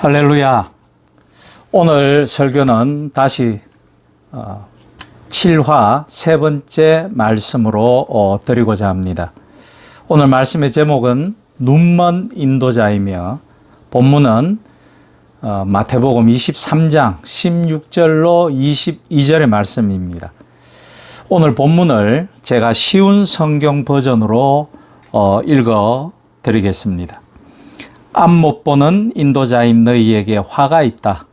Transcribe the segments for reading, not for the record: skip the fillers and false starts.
할렐루야. 오늘 설교는 다시 7화 세 번째 말씀으로 드리고자 합니다. 오늘 말씀의 제목은 눈먼 인도자이며 본문은 마태복음 23장 16절로 22절의 말씀입니다. 오늘 본문을 제가 쉬운 성경 버전으로 읽어 드리겠습니다. 앞 못 보는 인도자인 너희에게 화가 있다.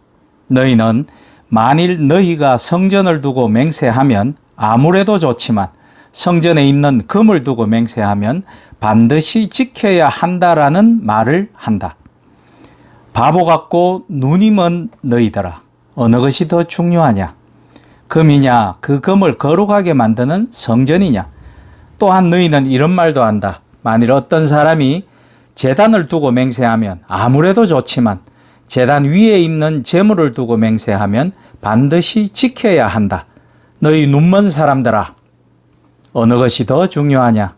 너희는 만일 너희가 성전을 두고 맹세하면 아무래도 좋지만 성전에 있는 금을 두고 맹세하면 반드시 지켜야 한다라는 말을 한다. 바보 같고 눈이 먼 너희들아, 어느 것이 더 중요하냐? 금이냐, 그 금을 거룩하게 만드는 성전이냐? 또한 너희는 이런 말도 한다. 만일 어떤 사람이 제단을 두고 맹세하면 아무래도 좋지만 제단 위에 있는 제물을 두고 맹세하면 반드시 지켜야 한다. 너희 눈먼 사람들아, 어느 것이 더 중요하냐?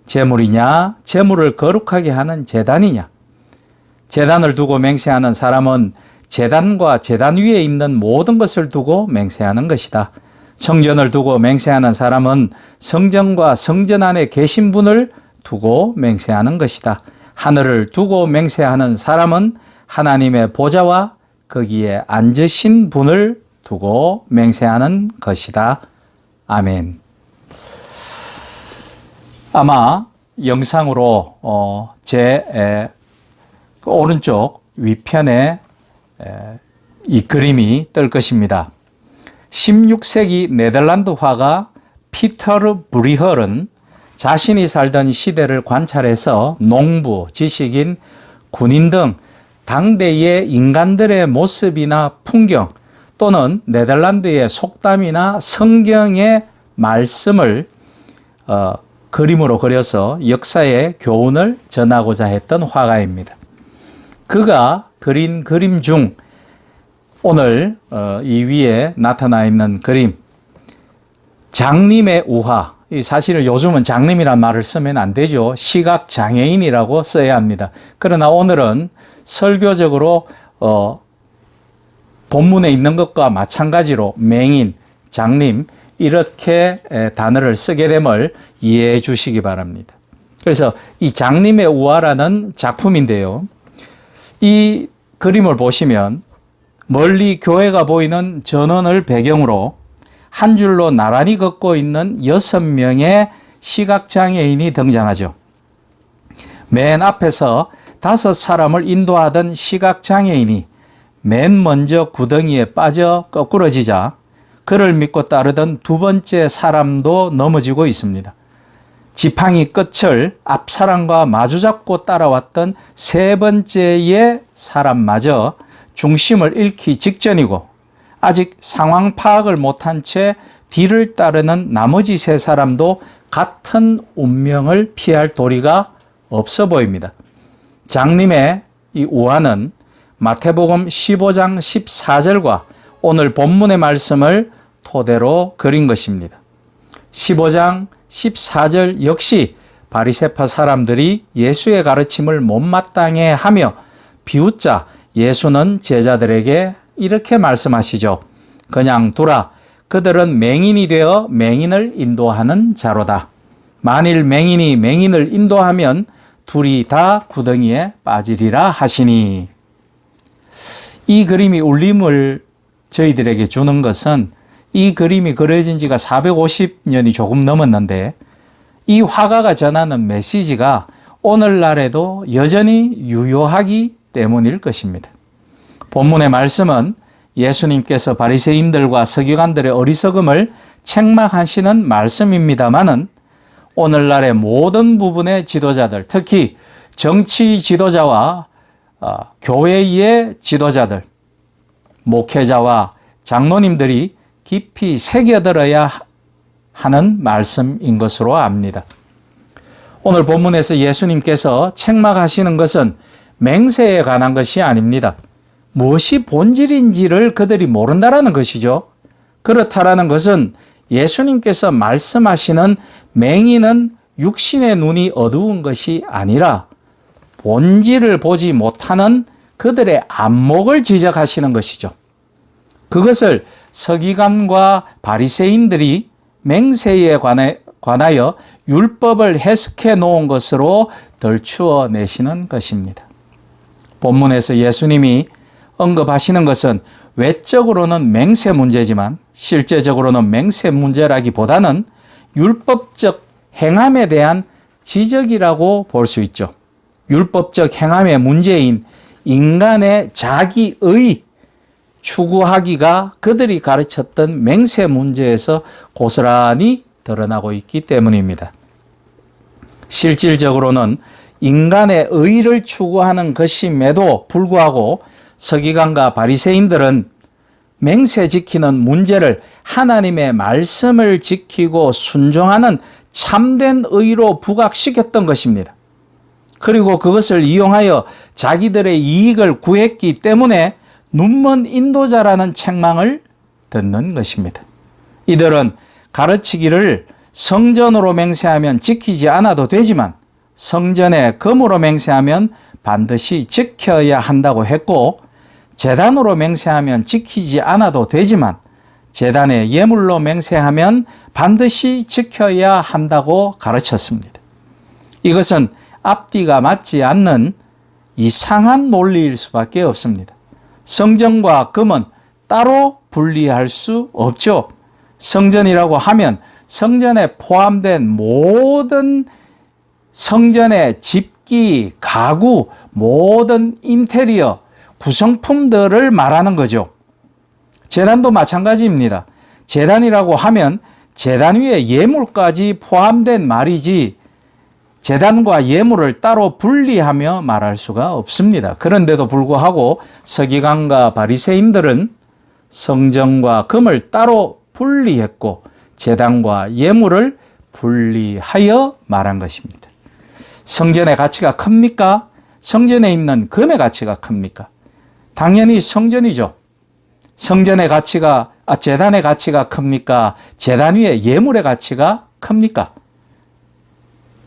제물이냐, 제물을 거룩하게 하는 제단이냐? 제단을 두고 맹세하는 사람은 제단과 제단 위에 있는 모든 것을 두고 맹세하는 것이다. 성전을 두고 맹세하는 사람은 성전과 성전 안에 계신 분을 두고 맹세하는 것이다. 하늘을 두고 맹세하는 사람은 하나님의 보좌와 거기에 앉으신 분을 두고 맹세하는 것이다. 아멘. 아마 영상으로 제 오른쪽 위편에 이 그림이 뜰 것입니다. 16세기 네덜란드 화가 피터르 브리헐은 자신이 살던 시대를 관찰해서 농부, 지식인, 군인 등 당대의 인간들의 모습이나 풍경 또는 네덜란드의 속담이나 성경의 말씀을 그림으로 그려서 역사의 교훈을 전하고자 했던 화가입니다. 그가 그린 그림 중 오늘 이 위에 나타나 있는 그림, 장님의 우화. 사실은 요즘은 장님이란 말을 쓰면 안 되죠. 시각장애인이라고 써야 합니다. 그러나 오늘은 설교적으로 본문에 있는 것과 마찬가지로 맹인, 장님 이렇게 단어를 쓰게 됨을 이해해 주시기 바랍니다. 그래서 이 장님의 우화라는 작품인데요. 이 그림을 보시면 멀리 교회가 보이는 전원을 배경으로 한 줄로 나란히 걷고 있는 6명의 시각장애인이 등장하죠. 맨 앞에서 5사람을 인도하던 시각장애인이 맨 먼저 구덩이에 빠져 거꾸러지자 그를 믿고 따르던 두 번째 사람도 넘어지고 있습니다. 지팡이 끝을 앞 사람과 마주잡고 따라왔던 세 번째의 사람마저 중심을 잃기 직전이고 아직 상황 파악을 못한 채 뒤를 따르는 나머지 세 사람도 같은 운명을 피할 도리가 없어 보입니다. 장님의 이 우화는 마태복음 15장 14절과 오늘 본문의 말씀을 토대로 그린 것입니다. 15장 14절 역시 바리새파 사람들이 예수의 가르침을 못마땅해 하며 비웃자 예수는 제자들에게 이렇게 말씀하시죠. 그냥 두라. 그들은 맹인이 되어 맹인을 인도하는 자로다. 만일 맹인이 맹인을 인도하면 둘이 다 구덩이에 빠지리라 하시니. 이 그림이 울림을 저희들에게 주는 것은 이 그림이 그려진 지가 450년이 조금 넘었는데 이 화가가 전하는 메시지가 오늘날에도 여전히 유효하기 때문일 것입니다. 본문의 말씀은 예수님께서 바리새인들과 서기관들의 어리석음을 책망하시는 말씀입니다마는 오늘날의 모든 부분의 지도자들, 특히 정치 지도자와 교회의 지도자들, 목회자와 장로님들이 깊이 새겨들어야 하는 말씀인 것으로 압니다. 오늘 본문에서 예수님께서 책망하시는 것은 맹세에 관한 것이 아닙니다. 무엇이 본질인지를 그들이 모른다라는 것이죠. 그렇다라는 것은 예수님께서 말씀하시는 맹인은 육신의 눈이 어두운 것이 아니라 본질을 보지 못하는 그들의 안목을 지적하시는 것이죠. 그것을 서기관과 바리새인들이 맹세에 관하여 율법을 해석해 놓은 것으로 덜추어 내시는 것입니다. 본문에서 예수님이 언급하시는 것은 외적으로는 맹세 문제지만 실제적으로는 맹세 문제라기보다는 율법적 행함에 대한 지적이라고 볼 수 있죠. 율법적 행함의 문제인 인간의 자기의 추구하기가 그들이 가르쳤던 맹세 문제에서 고스란히 드러나고 있기 때문입니다. 실질적으로는 인간의 의를 추구하는 것임에도 불구하고 서기관과 바리새인들은 맹세 지키는 문제를 하나님의 말씀을 지키고 순종하는 참된 의로 부각시켰던 것입니다. 그리고 그것을 이용하여 자기들의 이익을 구했기 때문에 눈먼 인도자라는 책망을 듣는 것입니다. 이들은 가르치기를 성전으로 맹세하면 지키지 않아도 되지만 성전의 금으로 맹세하면 반드시 지켜야 한다고 했고, 제단으로 맹세하면 지키지 않아도 되지만 제단의 예물로 맹세하면 반드시 지켜야 한다고 가르쳤습니다. 이것은 앞뒤가 맞지 않는 이상한 논리일 수밖에 없습니다. 성전과 금은 따로 분리할 수 없죠. 성전이라고 하면 성전에 포함된 모든 성전의 집기, 가구, 모든 인테리어, 구성품들을 말하는 거죠. 제단도 마찬가지입니다. 제단이라고 하면 제단 위에 예물까지 포함된 말이지 제단과 예물을 따로 분리하며 말할 수가 없습니다. 그런데도 불구하고 서기관과 바리새인들은 성전과 금을 따로 분리했고 제단과 예물을 분리하여 말한 것입니다. 성전의 가치가 큽니까? 성전에 있는 금의 가치가 큽니까? 당연히 성전이죠. 성전의 가치가, 제단의 가치가 큽니까? 제단 위에 예물의 가치가 큽니까?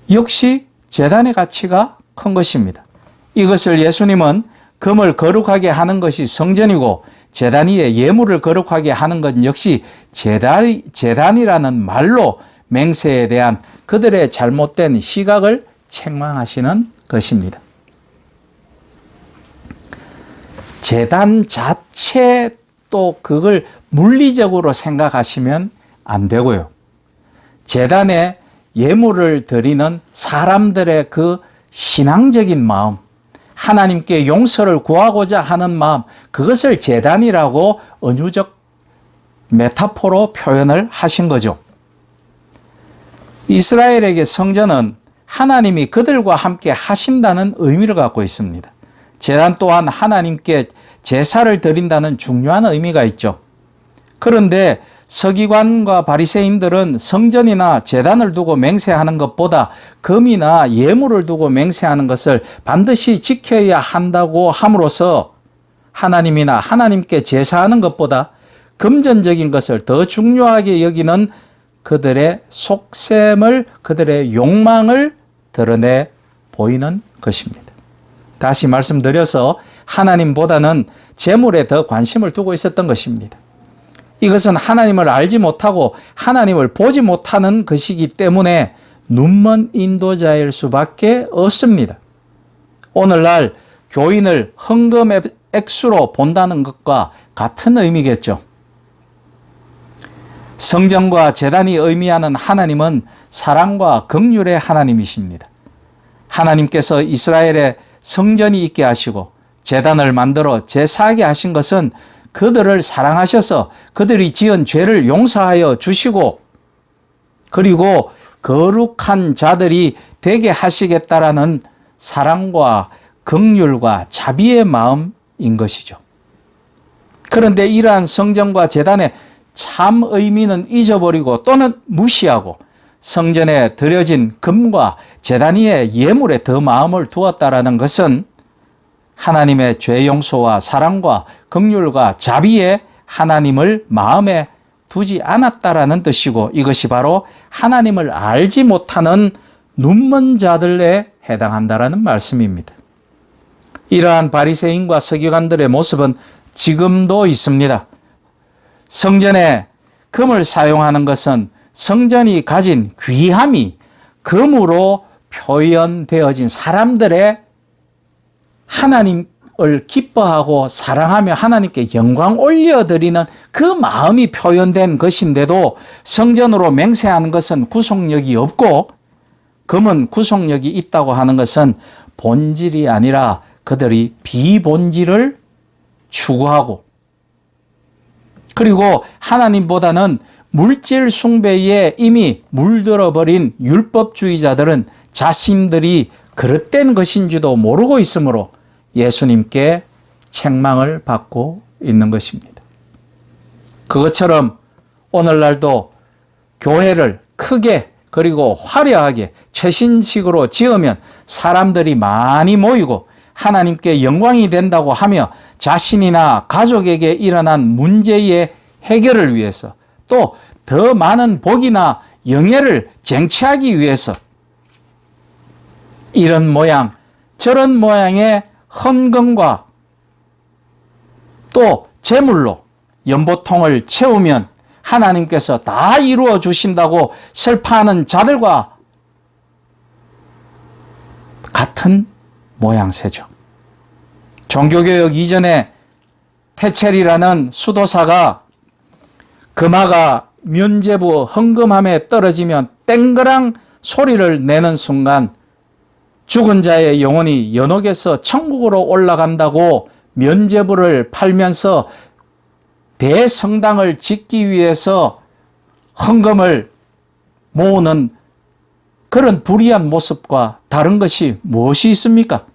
역시 제단의 가치가 큰 것입니다. 이것을 예수님은 금을 거룩하게 하는 것이 성전이고 제단 위에 예물을 거룩하게 하는 것 역시 제단이라는 말로 맹세에 대한 그들의 잘못된 시각을 책망하시는 것입니다. 제단 자체 또 그걸 물리적으로 생각하시면 안 되고요. 제단에 예물을 드리는 사람들의 그 신앙적인 마음, 하나님께 용서를 구하고자 하는 마음, 그것을 제단이라고 은유적 메타포로 표현을 하신 거죠. 이스라엘에게 성전은 하나님이 그들과 함께 하신다는 의미를 갖고 있습니다. 제단 또한 하나님께 제사를 드린다는 중요한 의미가 있죠. 그런데 서기관과 바리새인들은 성전이나 제단을 두고 맹세하는 것보다 금이나 예물을 두고 맹세하는 것을 반드시 지켜야 한다고 함으로써 하나님이나 하나님께 제사하는 것보다 금전적인 것을 더 중요하게 여기는 그들의 속셈을, 그들의 욕망을 드러내 보이는 것입니다. 다시 말씀드려서 하나님보다는 재물에 더 관심을 두고 있었던 것입니다. 이것은 하나님을 알지 못하고 하나님을 보지 못하는 것이기 때문에 눈먼 인도자일 수밖에 없습니다. 오늘날 교인을 헌금 액수로 본다는 것과 같은 의미겠죠. 성전과 제단이 의미하는 하나님은 사랑과 긍휼의 하나님이십니다. 하나님께서 이스라엘에 성전이 있게 하시고 제단을 만들어 제사하게 하신 것은 그들을 사랑하셔서 그들이 지은 죄를 용서하여 주시고 그리고 거룩한 자들이 되게 하시겠다라는 사랑과 긍휼과 자비의 마음인 것이죠. 그런데 이러한 성전과 제단의 참 의미는 잊어버리고 또는 무시하고 성전에 드려진 금과 제단 위에 예물에 더 마음을 두었다라는 것은 하나님의 죄 용서와 사랑과 긍휼과 자비에 하나님을 마음에 두지 않았다라는 뜻이고 이것이 바로 하나님을 알지 못하는 눈먼 자들에 해당한다라는 말씀입니다. 이러한 바리새인과 서기관들의 모습은 지금도 있습니다. 성전에 금을 사용하는 것은 성전이 가진 귀함이 금으로 표현되어진 사람들의 하나님을 기뻐하고 사랑하며 하나님께 영광 올려드리는 그 마음이 표현된 것인데도 성전으로 맹세하는 것은 구속력이 없고 금은 구속력이 있다고 하는 것은 본질이 아니라 그들이 비본질을 추구하고 그리고 하나님보다는 물질 숭배에 이미 물들어버린 율법주의자들은 자신들이 그릇된 것인지도 모르고 있으므로 예수님께 책망을 받고 있는 것입니다. 그것처럼 오늘날도 교회를 크게 그리고 화려하게 최신식으로 지으면 사람들이 많이 모이고 하나님께 영광이 된다고 하며 자신이나 가족에게 일어난 문제의 해결을 위해서 또 더 많은 복이나 영예를 쟁취하기 위해서 이런 모양 저런 모양의 헌금과 또 재물로 연보통을 채우면 하나님께서 다 이루어 주신다고 설파하는 자들과 같은 모양새죠. 종교개혁 이전에 테첼이라는 수도사가 금화가 면죄부 헌금함에 떨어지면 땡그랑 소리를 내는 순간 죽은 자의 영혼이 연옥에서 천국으로 올라간다고 면죄부를 팔면서 대성당을 짓기 위해서 헌금을 모으는 그런 불의한 모습과 다른 것이 무엇이 있습니까?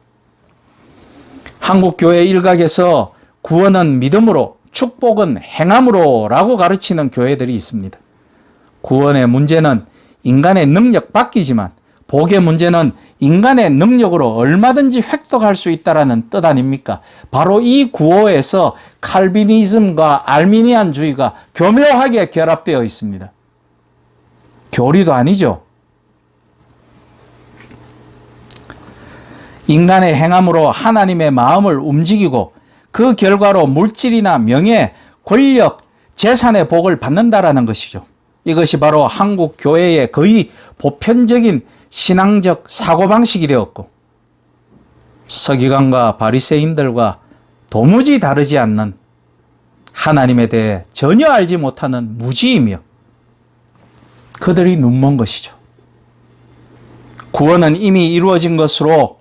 한국교회 일각에서 구원은 믿음으로 축복은 행함으로 라고 가르치는 교회들이 있습니다. 구원의 문제는 인간의 능력 바뀌지만 복의 문제는 인간의 능력으로 얼마든지 획득할 수 있다는 뜻 아닙니까? 바로 이 구호에서 칼비니즘과 알미니안주의가 교묘하게 결합되어 있습니다. 교리도 아니죠. 인간의 행함으로 하나님의 마음을 움직이고 그 결과로 물질이나 명예, 권력, 재산의 복을 받는다라는 것이죠. 이것이 바로 한국 교회의 거의 보편적인 신앙적 사고방식이 되었고 서기관과 바리새인들과 도무지 다르지 않는 하나님에 대해 전혀 알지 못하는 무지이며 그들이 눈먼 것이죠. 구원은 이미 이루어진 것으로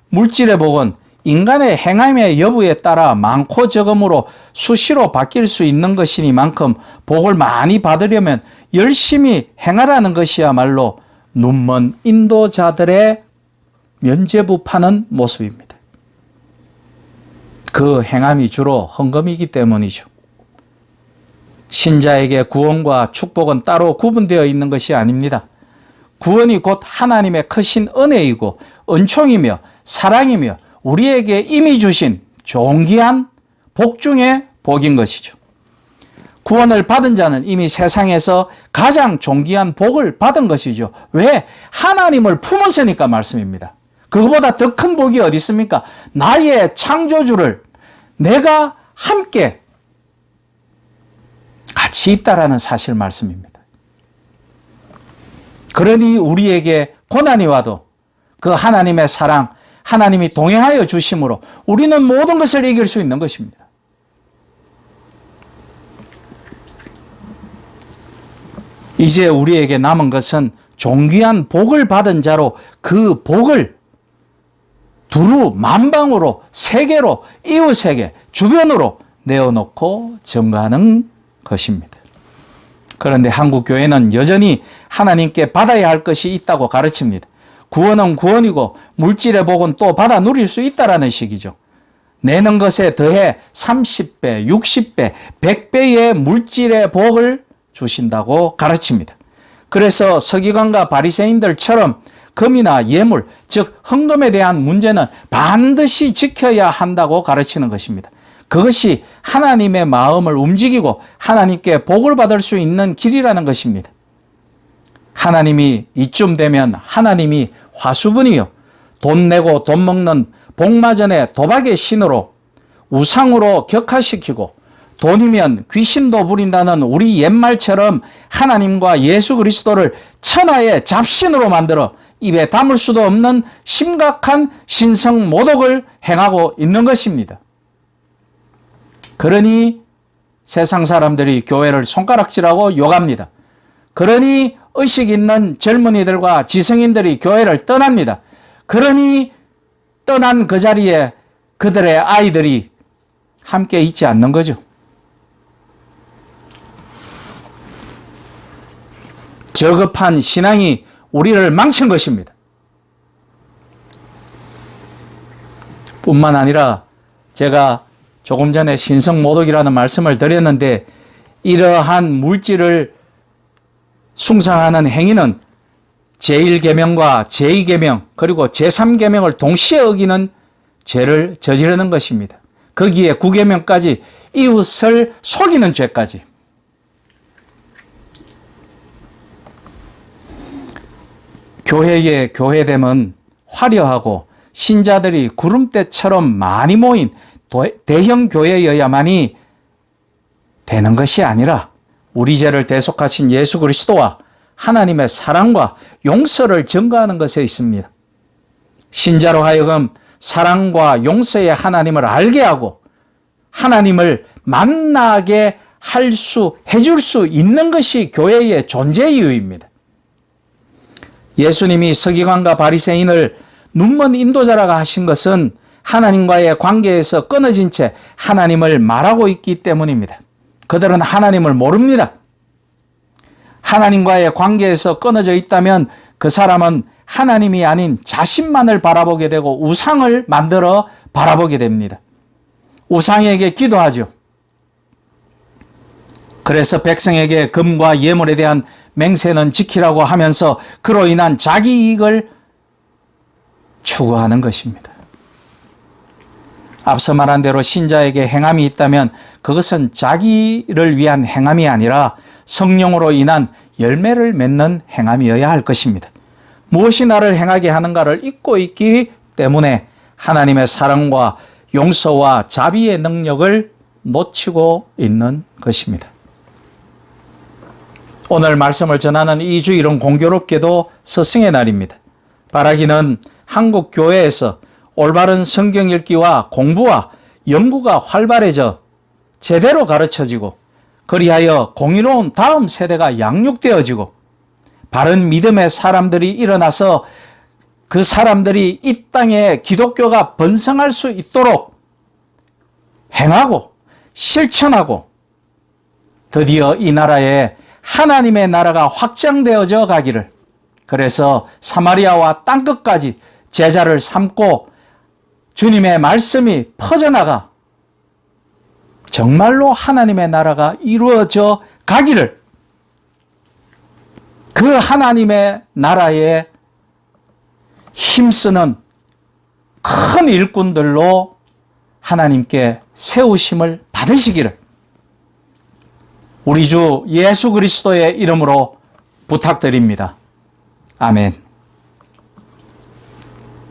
물질의 복은 인간의 행함의 여부에 따라 많고 적음으로 수시로 바뀔 수 있는 것이니만큼 복을 많이 받으려면 열심히 행하라는 것이야말로 눈먼 인도자들의 면죄부 파는 모습입니다. 그 행함이 주로 헌금이기 때문이죠. 신자에게 구원과 축복은 따로 구분되어 있는 것이 아닙니다. 구원이 곧 하나님의 크신 은혜이고 은총이며 사랑이며 우리에게 이미 주신 존귀한 복 중의 복인 것이죠. 구원을 받은 자는 이미 세상에서 가장 존귀한 복을 받은 것이죠. 왜? 하나님을 품었으니까 말씀입니다. 그거보다 더 큰 복이 어디 있습니까? 나의 창조주를 내가 함께 같이 있다라는 사실 말씀입니다. 그러니 우리에게 고난이 와도 그 하나님의 사랑, 하나님이 동행하여 주심으로 우리는 모든 것을 이길 수 있는 것입니다. 이제 우리에게 남은 것은 존귀한 복을 받은 자로 그 복을 두루 만방으로 세계로 이웃에게 주변으로 내어놓고 증거하는 것입니다. 그런데 한국 교회는 여전히 하나님께 받아야 할 것이 있다고 가르칩니다. 구원은 구원이고 물질의 복은 또 받아 누릴 수 있다라는 식이죠. 내는 것에 더해 30배, 60배, 100배의 물질의 복을 주신다고 가르칩니다. 그래서 서기관과 바리새인들처럼 금이나 예물, 즉 헌금에 대한 문제는 반드시 지켜야 한다고 가르치는 것입니다. 그것이 하나님의 마음을 움직이고 하나님께 복을 받을 수 있는 길이라는 것입니다. 하나님이 이쯤 되면 하나님이 화수분이요 돈 내고 돈 먹는 복마전의 도박의 신으로 우상으로 격화시키고 돈이면 귀신도 부린다는 우리 옛말처럼 하나님과 예수 그리스도를 천하의 잡신으로 만들어 입에 담을 수도 없는 심각한 신성 모독을 행하고 있는 것입니다. 그러니 세상 사람들이 교회를 손가락질하고 욕합니다. 그러니 의식 있는 젊은이들과 지성인들이 교회를 떠납니다. 그러니 떠난 그 자리에 그들의 아이들이 함께 있지 않는 거죠. 저급한 신앙이 우리를 망친 것입니다. 뿐만 아니라 제가 조금 전에 신성모독이라는 말씀을 드렸는데 이러한 물질을 숭상하는 행위는 제1계명과 제2계명 그리고 제3계명을 동시에 어기는 죄를 저지르는 것입니다. 거기에 9계명까지 이웃을 속이는 죄까지. 교회의 교회됨은 화려하고 신자들이 구름대처럼 많이 모인 대형 교회여야만이 되는 것이 아니라 우리 죄를 대속하신 예수 그리스도와 하나님의 사랑과 용서를 증거하는 것에 있습니다. 신자로 하여금 사랑과 용서의 하나님을 알게 하고 하나님을 만나게 해줄 수 있는 것이 교회의 존재 이유입니다. 예수님이 서기관과 바리새인을 눈먼 인도자라고 하신 것은 하나님과의 관계에서 끊어진 채 하나님을 말하고 있기 때문입니다. 그들은 하나님을 모릅니다. 하나님과의 관계에서 끊어져 있다면 그 사람은 하나님이 아닌 자신만을 바라보게 되고 우상을 만들어 바라보게 됩니다. 우상에게 기도하죠. 그래서 백성에게 금과 예물에 대한 맹세는 지키라고 하면서 그로 인한 자기 이익을 추구하는 것입니다. 앞서 말한 대로 신자에게 행함이 있다면 그것은 자기를 위한 행함이 아니라 성령으로 인한 열매를 맺는 행함이어야 할 것입니다. 무엇이 나를 행하게 하는가를 잊고 있기 때문에 하나님의 사랑과 용서와 자비의 능력을 놓치고 있는 것입니다. 오늘 말씀을 전하는 이 주일은 공교롭게도 스승의 날입니다. 바라기는 한국 교회에서 올바른 성경 읽기와 공부와 연구가 활발해져 제대로 가르쳐지고 그리하여 공의로운 다음 세대가 양육되어지고 바른 믿음의 사람들이 일어나서 그 사람들이 이 땅에 기독교가 번성할 수 있도록 행하고 실천하고 드디어 이 나라에 하나님의 나라가 확장되어져 가기를, 그래서 사마리아와 땅끝까지 제자를 삼고 주님의 말씀이 퍼져나가 정말로 하나님의 나라가 이루어져 가기를, 그 하나님의 나라에 힘쓰는 큰 일꾼들로 하나님께 세우심을 받으시기를 우리 주 예수 그리스도의 이름으로 부탁드립니다. 아멘.